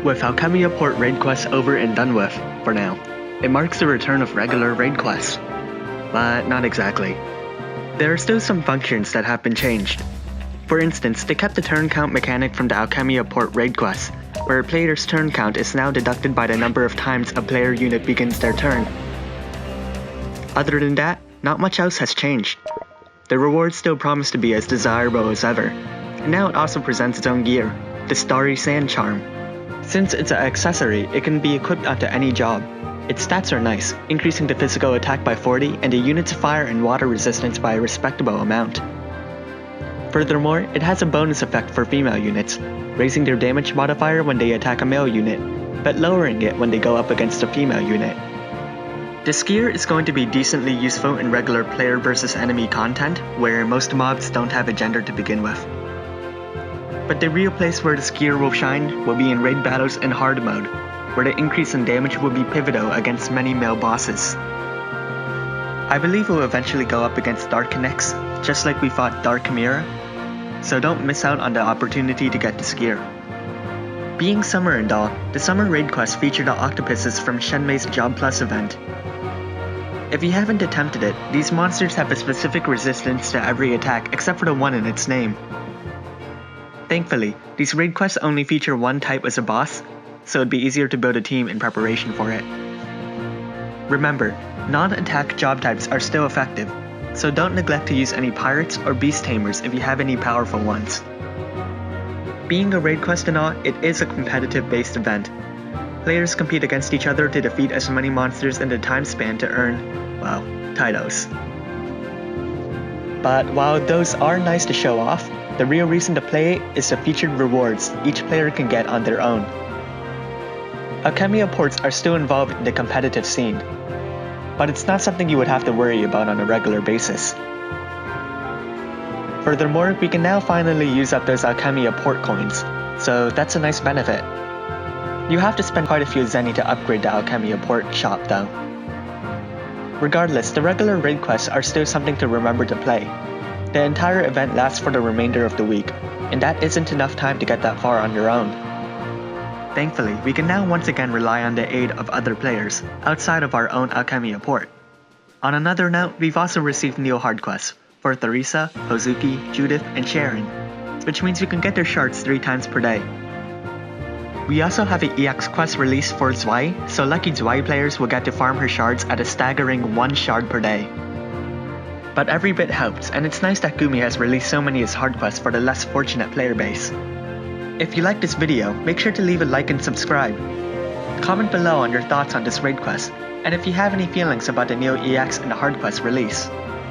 With Alchemist Port raid quests over and done with, for now, it marks the return of regular raid quests. But not exactly. There are still some functions that have been changed. For instance, they kept the turn count mechanic from the Alchemist Port raid quest, where a player's turn count is now deducted by the number of times a player unit begins their turn. Other than that, not much else has changed. The rewards still promise to be as desirable as ever, and now it also presents its own gear, the Starry Sand Charm. Since it's an accessory, it can be equipped onto any job. Its stats are nice, increasing the physical attack by 40 and the unit's fire and water resistance by a respectable amount. Furthermore, it has a bonus effect for female units, raising their damage modifier when they attack a male unit, but lowering it when they go up against a female unit. This gear is going to be decently useful in regular player versus enemy content, where most mobs don't have a gender to begin with. But the real place where this gear will shine will be in raid battles in hard mode, where the increase in damage will be pivotal against many male bosses. I believe we'll eventually go up against Dark Connects, just like we fought Dark Chimera, so don't miss out on the opportunity to get this gear. Being summer and all, the summer raid quests feature the octopuses from Shenmei's Job Plus event. If you haven't attempted it, these monsters have a specific resistance to every attack except for the one in its name. Thankfully, these raid quests only feature one type as a boss, so it'd be easier to build a team in preparation for it. Remember, non-attack job types are still effective, so don't neglect to use any pirates or beast tamers if you have any powerful ones. Being a raid quest and all, it is a competitive-based event. Players compete against each other to defeat as many monsters in the time span to earn, well, titles. But while those are nice to show off, the real reason to play it is the featured rewards each player can get on their own. Alchemist ports are still involved in the competitive scene, but it's not something you would have to worry about on a regular basis. Furthermore, we can now finally use up those Alchemist port coins, so that's a nice benefit. You have to spend quite a few zenny to upgrade the Alchemist port shop though. Regardless, the regular raid quests are still something to remember to play. The entire event lasts for the remainder of the week, and that isn't enough time to get that far on your own. Thankfully, we can now once again rely on the aid of other players, outside of our own Alchemist port. On another note, we've also received new hard quests, for Theresa, Hozuki, Judith, and Sharon, which means we can get their shards 3 times per day. We also have an EX quest released for Zwei, so lucky Zwei players will get to farm her shards at a staggering 1 shard per day. But every bit helps, and it's nice that Gumi has released so many as hard quests for the less fortunate player base. If you like this video, make sure to leave a like and subscribe. Comment below on your thoughts on this raid quest, and if you have any feelings about the new EX and the hard quest release.